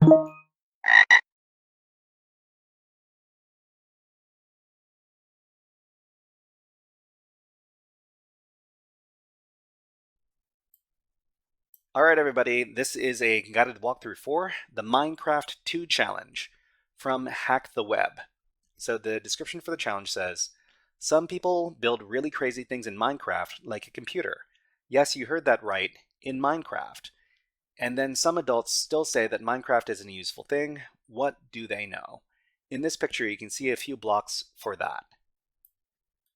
All right, everybody, this is a guided walkthrough for the Minecraft 2 challenge from Hack the Web. So the description for the challenge says, some people build really crazy things in Minecraft like a computer. Yes, you heard that right, in Minecraft. And then some adults still say that Minecraft isn't a useful thing. What do they know? In this picture, you can see a few blocks for that.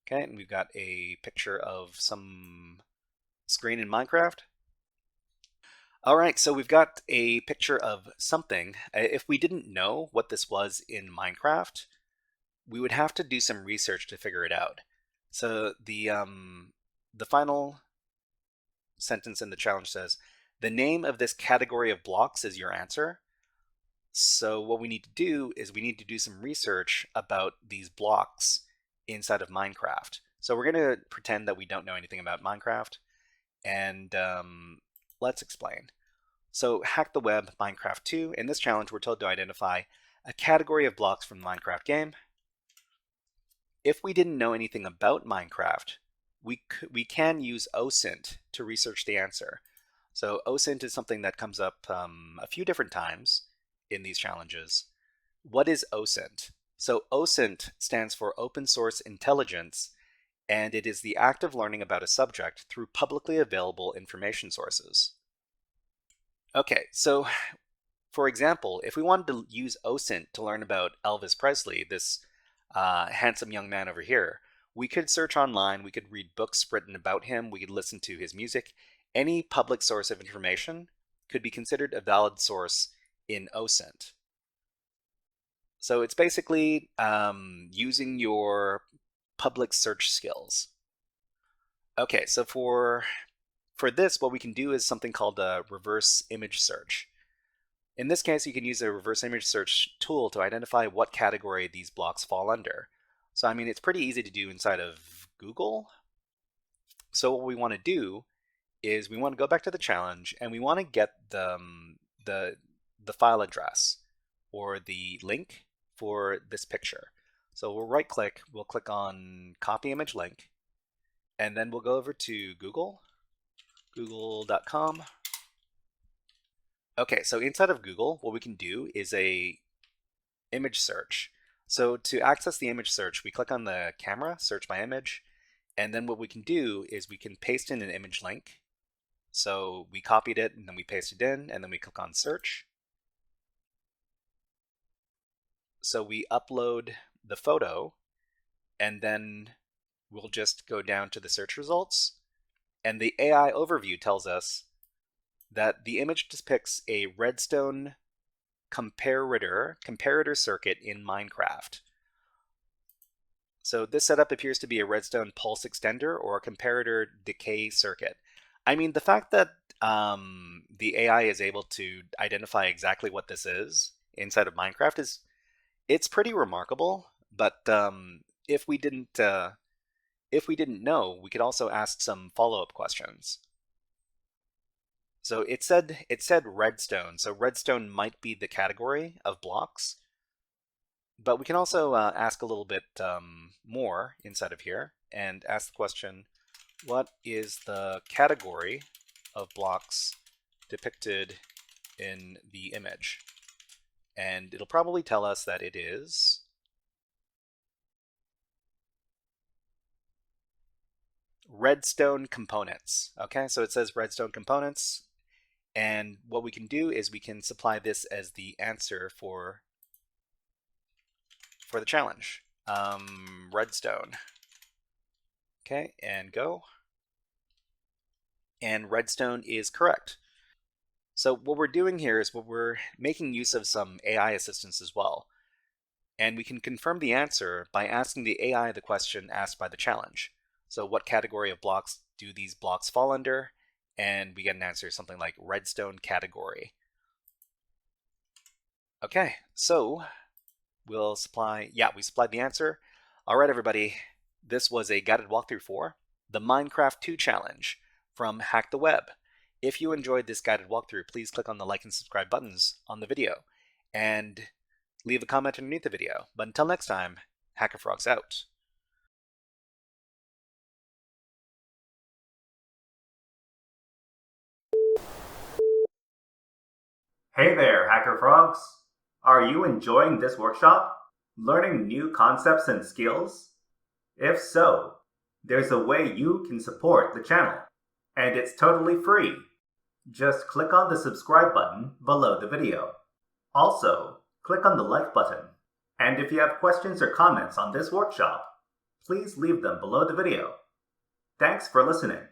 Okay, and we've got a picture of some screen in Minecraft. All right, so we've got a picture of something. If we didn't know what this was in Minecraft, we would have to do some research to figure it out. So the final sentence in the challenge says, the name of this category of blocks is your answer. So what we need to do is we need to do some research about these blocks inside of Minecraft. So we're going to pretend that we don't know anything about Minecraft, and let's explain. So Hack the Web Minecraft 2. In this challenge, we're told to identify a category of blocks from the Minecraft game. If we didn't know anything about Minecraft, we can use OSINT to research the answer. So OSINT is something that comes up a few different times in these challenges. What is OSINT? So OSINT stands for Open Source Intelligence, and it is the act of learning about a subject through publicly available information sources. Okay, so for example, if we wanted to use OSINT to learn about Elvis Presley, this handsome young man over here, we could search online, we could read books written about him, we could listen to his music. Any public source of information could be considered a valid source in OSINT. So it's basically using your public search skills. Okay, so for this, what we can do is something called a reverse image search. In this case, you can use a reverse image search tool to identify what category these blocks fall under. So, I mean, it's pretty easy to do inside of Google. So what we want to do is we want to go back to the challenge and we want to get the file address or the link for this picture. So we'll right click, we'll click on copy image link, and then we'll go over to Google, google.com. Okay, so inside of Google, what we can do is a image search. So to access the image search, we click on the camera, search by image, and then what we can do is we can paste in an image link. So we copied it and then we pasted it in, and then we click on search. So we upload the photo, and then we'll just go down to the search results, and the AI overview tells us that the image depicts a redstone comparator circuit in Minecraft. So this setup appears to be a redstone pulse extender or a comparator decay circuit. I mean, the fact that the AI is able to identify exactly what this is inside of Minecraft it's pretty remarkable. But if we didn't know, we could also ask some follow-up questions. So it said redstone. So redstone might be the category of blocks, but we can also ask a little bit more inside of here and ask the question, what is the category of blocks depicted in the image? And it'll probably tell us that it is redstone components. Okay, so it says redstone components. And what we can do is we can supply this as the answer for the challenge. Redstone. Okay, and go. And redstone is correct. So what we're doing here is we're making use of some AI assistance as well. And we can confirm the answer by asking the AI the question asked by the challenge. So what category of blocks do these blocks fall under? And we get an answer, something like redstone category. Okay, so we'll supply, we supplied the answer. All right, everybody, this was a guided walkthrough for the Minecraft 2 challenge from Hack the Web. If you enjoyed this guided walkthrough, please click on the like and subscribe buttons on the video. and leave a comment underneath the video. But until next time, HackerFrogs out. Hey there, HackerFrogs! Are you enjoying this workshop? Learning new concepts and skills? If so, there's a way you can support the channel, and it's totally free. Just click on the subscribe button below the video. Also, click on the like button. And if you have questions or comments on this workshop, please leave them below the video. Thanks for listening.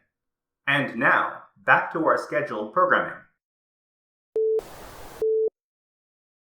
And now, back to our scheduled programming.